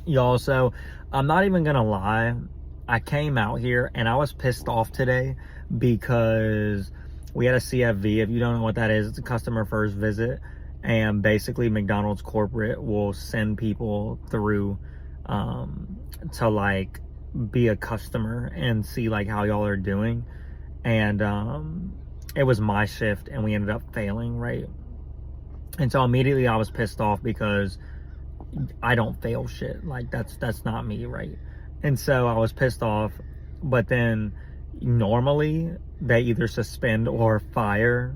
Y'all, so I'm not even gonna lie. I came out here and I was pissed off today because we had a CFV. If you don't know what that is, it's a customer first visit. And basically, McDonald's corporate will send people through to like be a customer and see like how y'all are doing. And it was my shift and we ended up failing, right? And so immediately I was pissed off because I don't fail shit. Like that's not me, right? And so I was pissed off, but then normally they either suspend or fire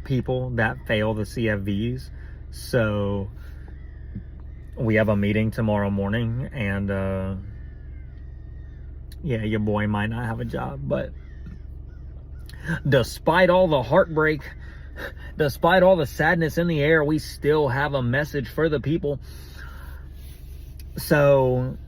people that fail the CFVs. So we have a meeting tomorrow morning and yeah, your boy might not have a job, but despite all the heartbreak, despite all the sadness in the air, we still have a message for the people. So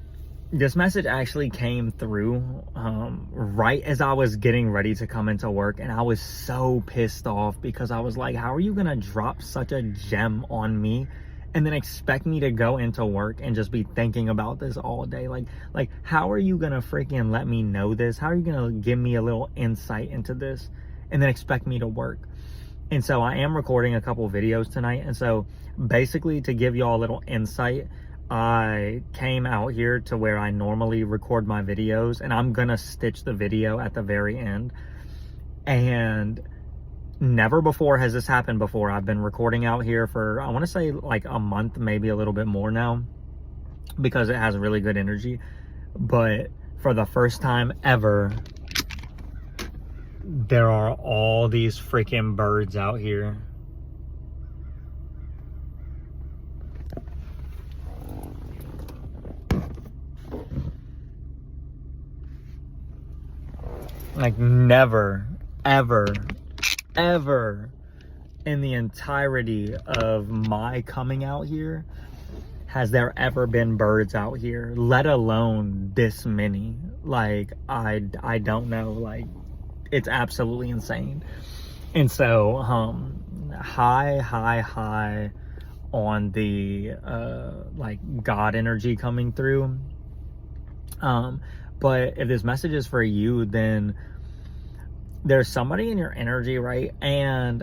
this message actually came through right as I was getting ready to come into work, and I was so pissed off because I was like, how are you gonna drop such a gem on me and then expect me to go into work and just be thinking about this all day? Like how are you gonna freaking let me know this? How are you gonna give me a little insight into this and then expect me to work? And so I am recording a couple videos tonight, and so basically to give y'all a little insight, I came out here to where I normally record my videos, and I'm gonna stitch the video at the very end. And never before has this happened before. I've been recording out here for, I want to say like a month, maybe a little bit more now, because it has really good energy. But for the first time ever, there are all these freaking birds out here. Like never, ever, ever in the entirety of my coming out here has there ever been birds out here, let alone this many. Like I don't know, like it's absolutely insane. And so high on the like God energy coming through. But if this message is for you, then there's somebody in your energy, right? And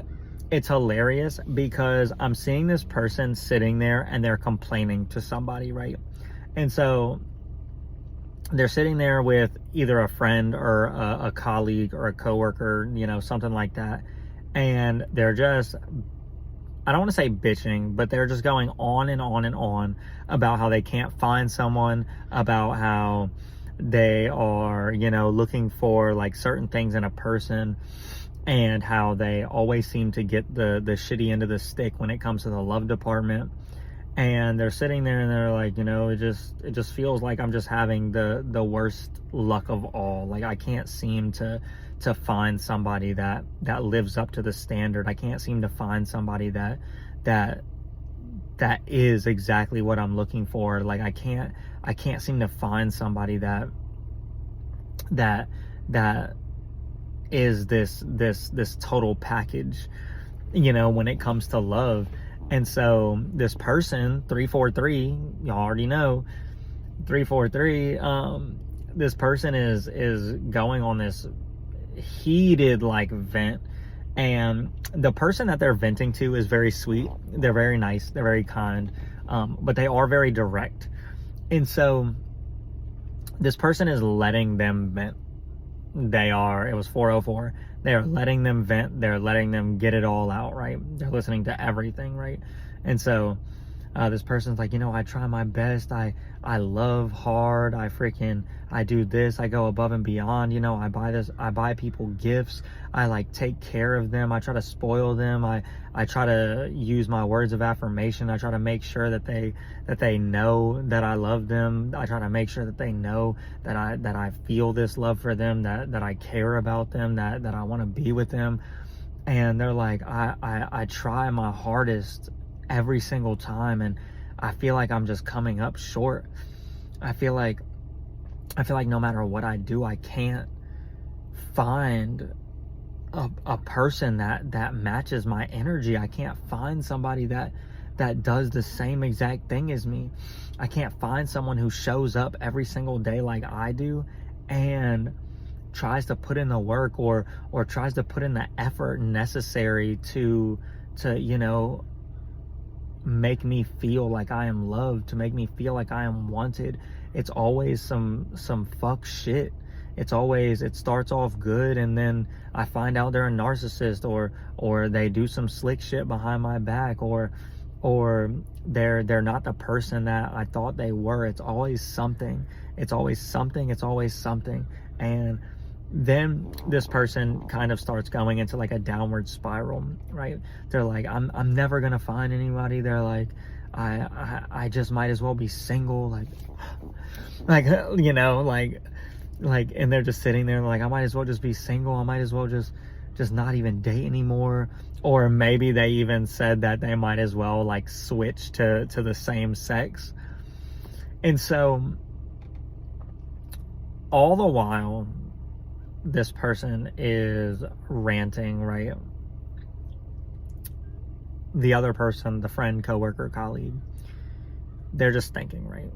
it's hilarious because I'm seeing this person sitting there and they're complaining to somebody, right? And so they're sitting there with either a friend or a colleague or a coworker, you know, something like that. And they're just, I don't want to say bitching, but they're just going on and on and on about how they can't find someone, about how they are, you know, looking for like certain things in a person, and how they always seem to get the shitty end of the stick when it comes to the love department. And they're sitting there and they're like, you know, it just feels like I'm just having the worst luck of all. Like I can't seem to find somebody that lives up to the standard. I can't seem to find somebody that is exactly what I'm looking for. Like I can't seem to find somebody that is this total package, you know, when it comes to love. And so this person, 343, y'all already know, 343, this person is going on this heated like vent. And the person that they're venting to is very sweet. They're very nice. They're very kind. But they are very direct. And so this person is letting them vent. It was 404. They're letting them vent. They're letting them get it all out, right? They're listening to everything, right? And so this person's like, you know, I try my best. I love hard. I do this. I go above and beyond. You know, I buy people gifts. I like take care of them. I try to spoil them. I try to use my words of affirmation. I try to make sure that they know that I love them. I try to make sure that they know that I feel this love for them, that I care about them, that I want to be with them. And they're like, I try my hardest every single time, and I feel like I'm just coming up short. I feel like no matter what I do, I can't find a person that matches my energy. I can't find somebody that that does the same exact thing as me. I can't find someone who shows up every single day like I do and tries to put in the work, or tries to put in the effort necessary to make me feel like I am loved, to make me feel like I am wanted. It's always some fuck shit. It starts off good, and then I find out they're a narcissist, or they do some slick shit behind my back, or they're not the person that I thought they were. It's always something. And then this person kind of starts going into like a downward spiral, right? They're like, I'm never gonna find anybody. They're like, I just might as well be single, like and they're just sitting there like, I might as well just be single. I might as well just not even date anymore. Or maybe they even said that they might as well like switch to the same sex. And so all the while this person is ranting, right? The other person, the friend, coworker, colleague, they're just thinking, right?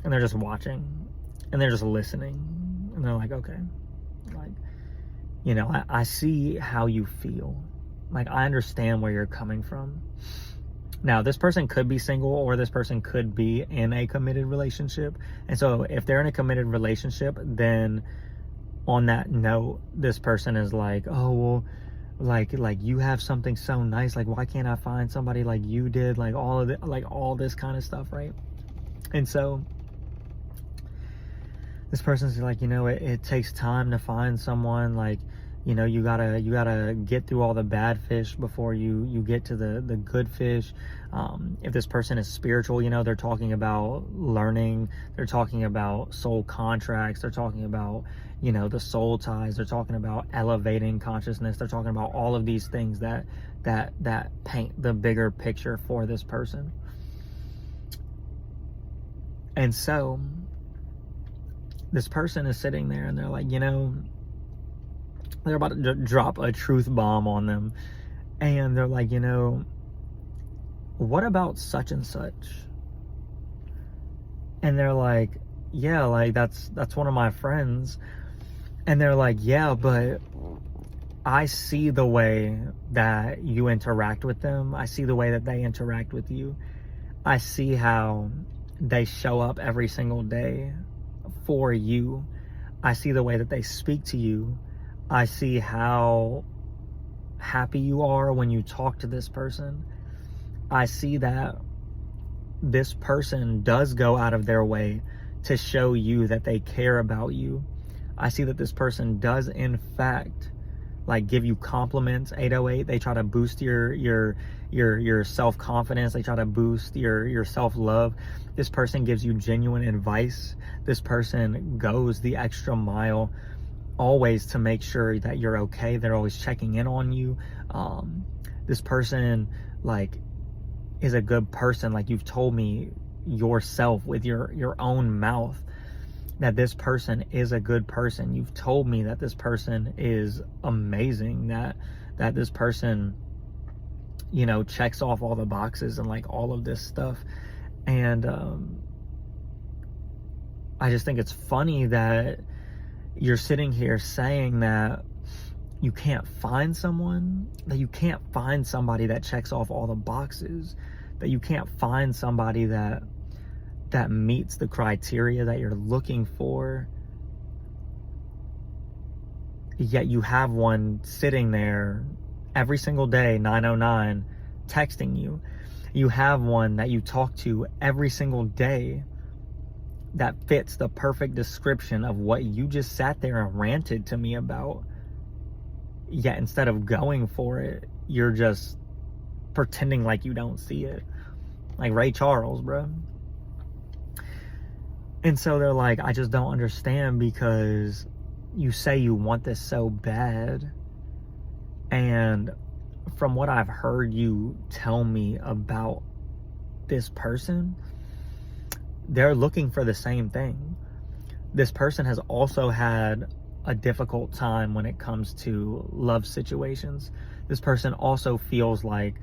And they're just watching, and they're just listening, and they're like, okay, like, I see how you feel. Like, I understand where you're coming from. Now, this person could be single, or this person could be in a committed relationship. And so if they're in a committed relationship, then on that note, this person is like, oh, well, like you have something so nice. Like, why can't I find somebody like you did? Like all this kind of stuff, right? And so this person's like, it takes time to find someone. Like, you gotta get through all the bad fish before you get to the good fish. If this person is spiritual, they're talking about learning, they're talking about soul contracts, they're talking about the soul ties, they're talking about elevating consciousness, they're talking about all of these things that paint the bigger picture for this person. And so this person is sitting there, and they're like, they're about to drop a truth bomb on them, and they're like, what about such and such? And they're like, yeah, like that's one of my friends. And they're like, yeah, but I see the way that you interact with them. I see the way that they interact with you. I see how they show up every single day for you. I see the way that they speak to you. I see how happy you are when you talk to this person. I see that this person does go out of their way to show you that they care about you. I see that this person does, in fact, like, give you compliments. 808, they try to boost your self-confidence. They try to boost your self-love. This person gives you genuine advice. This person goes the extra mile always to make sure that you're okay. They're always checking in on you. This person, like, is a good person. Like, you've told me yourself with your own mouth that this person is a good person. You've told me that this person is amazing, that this person, checks off all the boxes and like all of this stuff. And I just think it's funny that you're sitting here saying that you can't find someone, that you can't find somebody that checks off all the boxes, that you can't find somebody that meets the criteria that you're looking for. Yet you have one sitting there every single day, 9:09, texting you. You have one that you talk to every single day that fits the perfect description of what you just sat there and ranted to me about. Yet instead of going for it, you're just pretending like you don't see it. Like Ray Charles, bro. And so they're like, I just don't understand, because you say you want this so bad. And from what I've heard you tell me about this person, they're looking for the same thing. This person has also had a difficult time when it comes to love situations. This person also feels like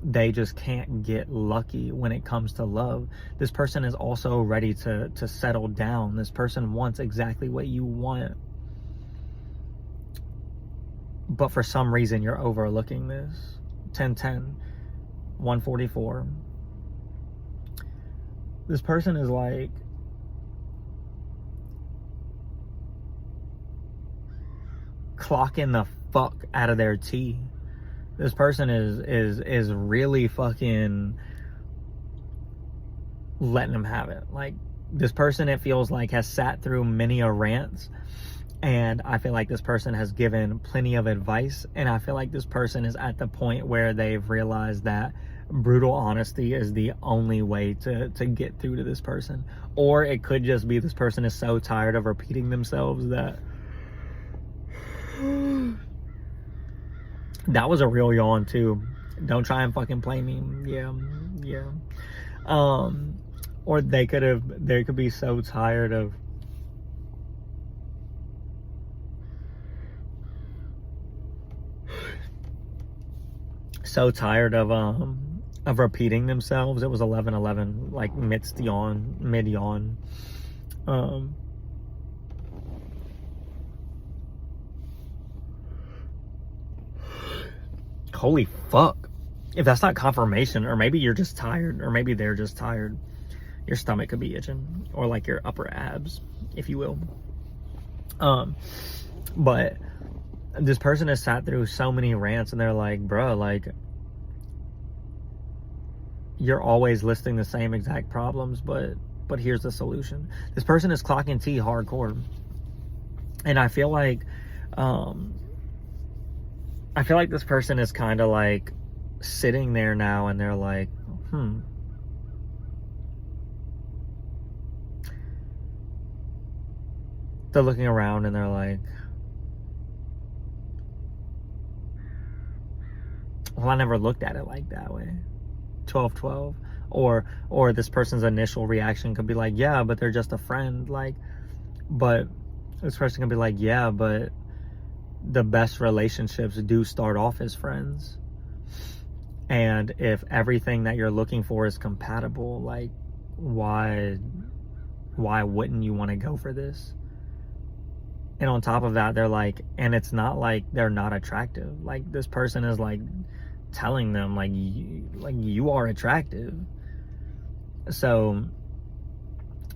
they just can't get lucky when it comes to love. This person is also ready to settle down. This person wants exactly what you want. But for some reason, you're overlooking this. 1010, 144. This person is like, clocking the fuck out of their tea. This person is really fucking letting them have it. Like, this person, it feels like, has sat through many a rants, and I feel like this person has given plenty of advice, and I feel like this person is at the point where they've realized that brutal honesty is the only way to get through to this person. Or it could just be this person is so tired of repeating themselves that that was a real yawn too. Don't try and fucking play me. Yeah. Or they could be so tired of repeating themselves. It was 11:11, like mid yawn. Holy fuck. If that's not confirmation, or maybe you're just tired, or maybe they're just tired, your stomach could be itching, or like your upper abs, if you will. But this person has sat through so many rants, and they're like, bro, like, you're always listing the same exact problems, but here's the solution. This person is clocking tea hardcore. And I feel like this person is kind of like sitting there now, and they're like, they're looking around, and they're like, well, I never looked at it like that way. 12:12. Or this person's initial reaction could be like, yeah, but they're just a friend. Like, but this person could be like, yeah, but the best relationships do start off as friends. And if everything that you're looking for is compatible, like, why wouldn't you want to go for this? And on top of that, they're like, and it's not like they're not attractive. Like, this person is like telling them, like you are attractive. So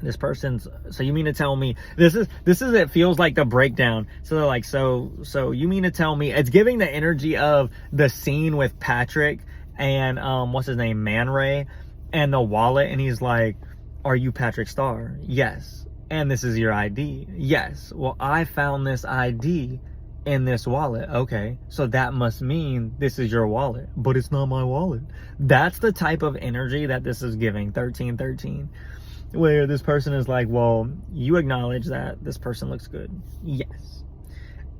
this person's, so you mean to tell me this is it feels like the breakdown. So they're like, so you mean to tell me, it's giving the energy of the scene with Patrick and what's his name, Man Ray, and the wallet, and he's like, are you Patrick Starr? Yes. And this is your ID? Yes. Well, I found this ID in this wallet. Okay, so that must mean this is your wallet, but it's not my wallet. That's the type of energy that this is giving. 1313, where this person is like, well, you acknowledge that this person looks good. Yes.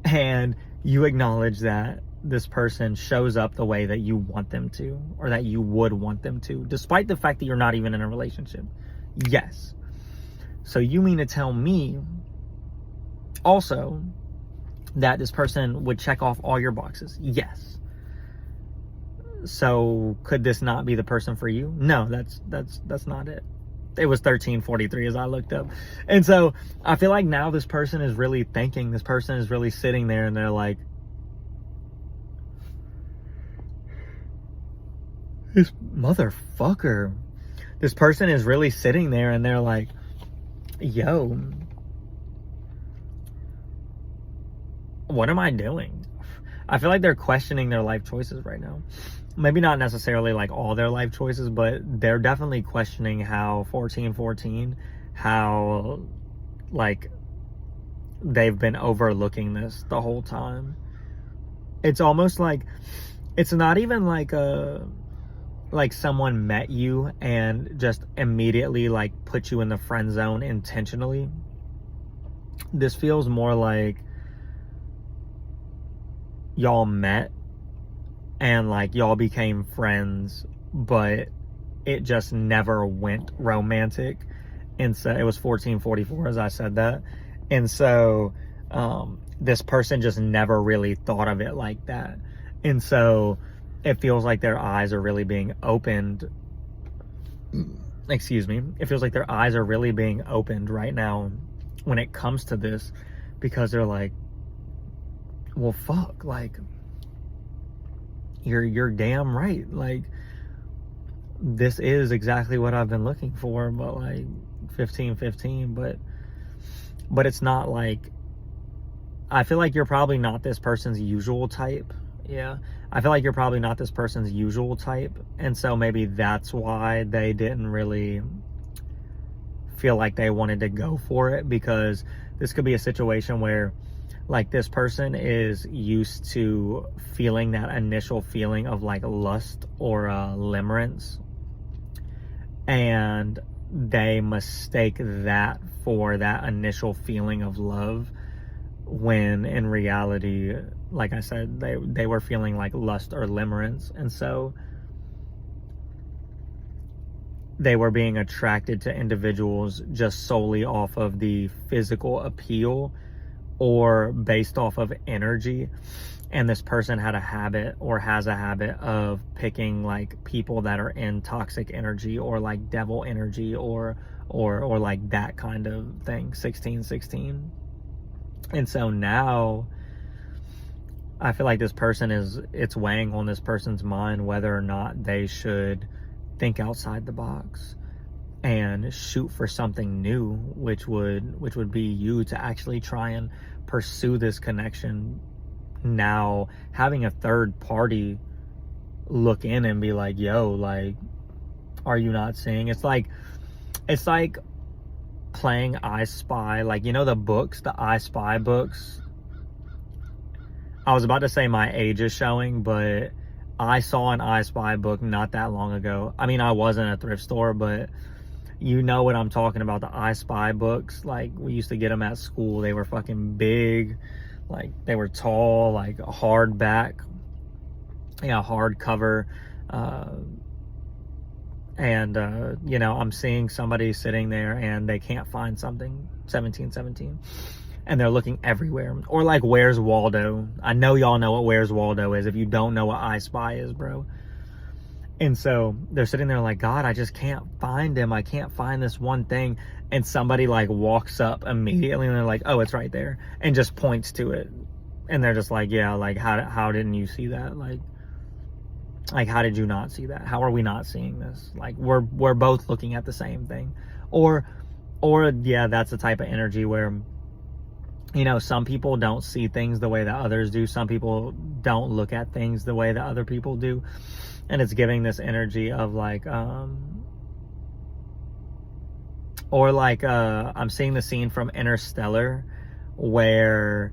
And you acknowledge that this person shows up the way that you want them to, or that you would want them to, despite the fact that you're not even in a relationship. Yes. So you mean to tell me also that this person would check off all your boxes? Yes. So could this not be the person for you? No, that's not it. It was 1343 as I looked up. And so I feel like now this person is really thinking. This person is really sitting there, and they're like, this motherfucker. This person is really sitting there, and they're like, yo, what am I doing? I feel like they're questioning their life choices right now. Maybe not necessarily like all their life choices, but they're definitely questioning how 1414, how like they've been overlooking this the whole time. It's almost like, it's not even like someone met you and just immediately like put you in the friend zone intentionally. This feels more like y'all met and like y'all became friends, but it just never went romantic. And so it was 1444 as I said that. And so this person just never really thought of it like that. And so it feels like their eyes are really being opened. Excuse me. It feels like their eyes are really being opened right now when it comes to this, because they're like, well, fuck, like, you're damn right. Like, this is exactly what I've been looking for, but like 15-15, but it's not like, I feel like you're probably not this person's usual type. Yeah. I feel like you're probably not this person's usual type. And so maybe that's why they didn't really feel like they wanted to go for it, because this could be a situation where like this person is used to feeling that initial feeling of like lust or limerence, and they mistake that for that initial feeling of love, when in reality, like I said, they were feeling like lust or limerence. And so they were being attracted to individuals just solely off of the physical appeal or based off of energy. And this person had a habit, or has a habit, of picking like people that are in toxic energy or like devil energy or like that kind of thing, 1616. And so now I feel like this person it's weighing on this person's mind whether or not they should think outside the box and shoot for something new, which would be you to actually try and pursue this connection. Now having a third party look in and be like, yo, like, are you not seeing? It's like playing I Spy, like, you know, the books, the I Spy books. I was about to say my age is showing, but I saw an I Spy book not that long ago. I mean, I was in a thrift store, but you know what I'm talking about, the I Spy books. Like, we used to get them at school. They were fucking big. Like, they were tall, like hardback, yeah, hardcover. You know, I'm seeing somebody sitting there and they can't find something, 1717, and they're looking everywhere. Or like, Where's Waldo? I know y'all know what Where's Waldo is. If you don't know what I Spy is, bro. And so they're sitting there like, God, I just can't find him. I can't find this one thing. And somebody like walks up immediately and they're like, oh, it's right there, and just points to it. And they're just like, yeah, like, how didn't you see that? Like, how did you not see that? How are we not seeing this? Like, we're both looking at the same thing. Or yeah, that's the type of energy where, you know, some people don't see things the way that others do. Some people don't look at things the way that other people do. And it's giving this energy of like, or like, I'm seeing the scene from Interstellar where,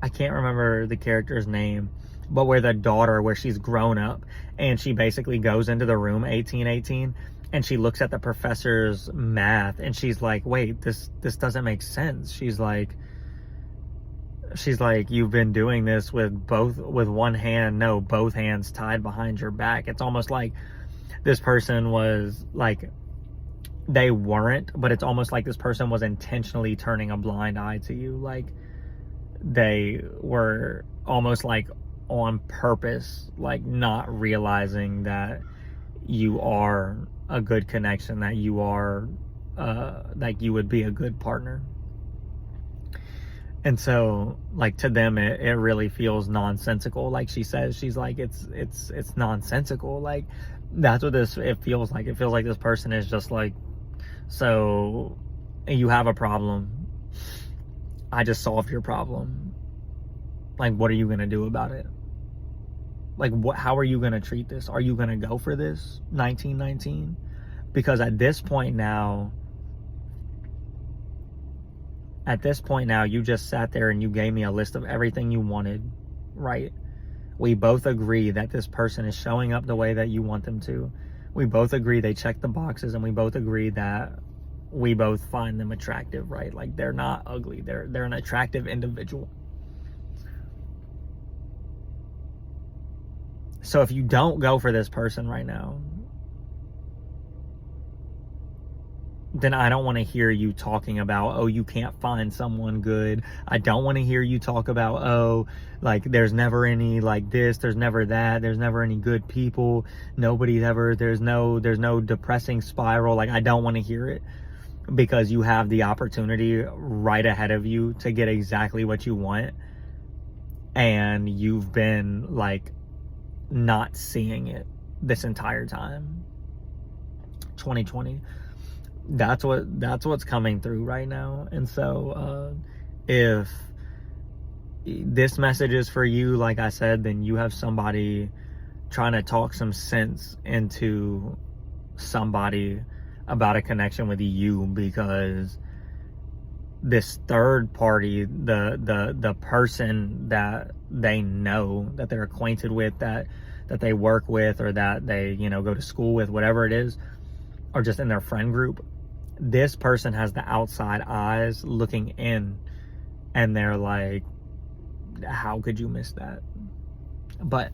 I can't remember the character's name, but where the daughter, where she's grown up and she basically goes into the room 1818 and she looks at the professor's math and she's like, wait, this doesn't make sense. She's like, you've been doing this with one hand, no, both hands tied behind your back. It's almost like this person was like, they weren't, but it's almost like this person was intentionally turning a blind eye to you. Like, they were almost like on purpose, like not realizing that you are a good connection, that you are like, you would be a good partner. And so like, to them it really feels nonsensical. Like she says, she's like, it's nonsensical. Like, that's what it feels like. It feels like this person is just like, so you have a problem, I just solved your problem. Like, what are you going to do about it? Like, how are you going to treat this? Are you going to go for this 1919? Because at this point now, you just sat there and you gave me a list of everything you wanted, right? We both agree that this person is showing up the way that you want them to. We both agree they check the boxes, and we both agree that we both find them attractive, right? Like, they're not ugly. They're an attractive individual. So if you don't go for this person right now, then I don't want to hear you talking about, oh, you can't find someone good. I don't want to hear you talk about, oh, like there's never any like this, there's never that, there's never any good people, nobody's ever, there's no depressing spiral. Like, I don't want to hear it, because you have the opportunity right ahead of you to get exactly what you want, and you've been like not seeing it this entire time. 2020, that's what's coming through right now. And so if this message is for you, like I said, then you have somebody trying to talk some sense into somebody about a connection with you, because this third party, the person that they know, that they're acquainted with, that they work with, or that they, you know, go to school with, whatever it is, or just in their friend group, this person has the outside eyes looking in, and they're like, how could you miss that? But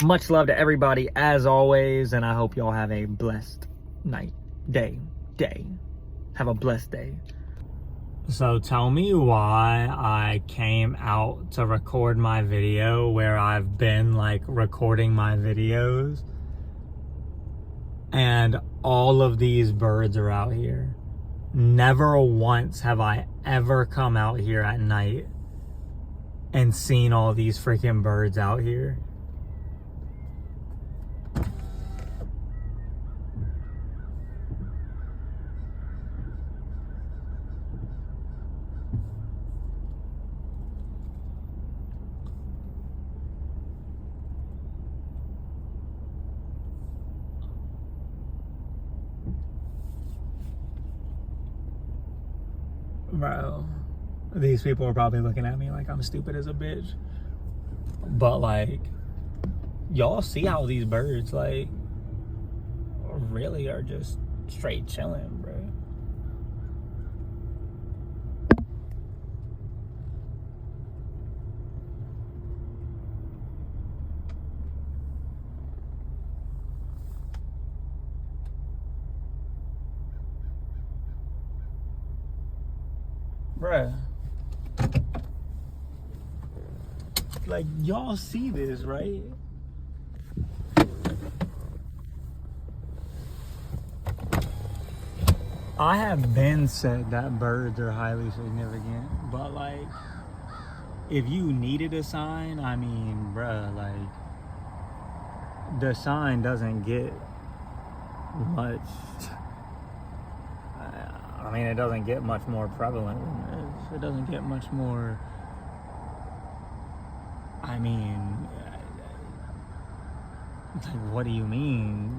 much love to everybody as always, and I hope y'all have a blessed night, day. Have a blessed day. So tell me why I came out to record my video where I've been like recording my videos, and all of these birds are out here. Never once have I ever come out here at night and seen all these freaking birds out here. Bro, these people are probably looking at me like I'm stupid as a bitch. But like, y'all see how these birds like really are just straight chilling, bro. Bruh. Like, y'all see this, right? I have been said that birds are highly significant, but like, if you needed a sign, I mean, bruh, like, the sign doesn't get much. I mean, it doesn't get much more prevalent than this. It doesn't get much more. I mean, like, what do you mean?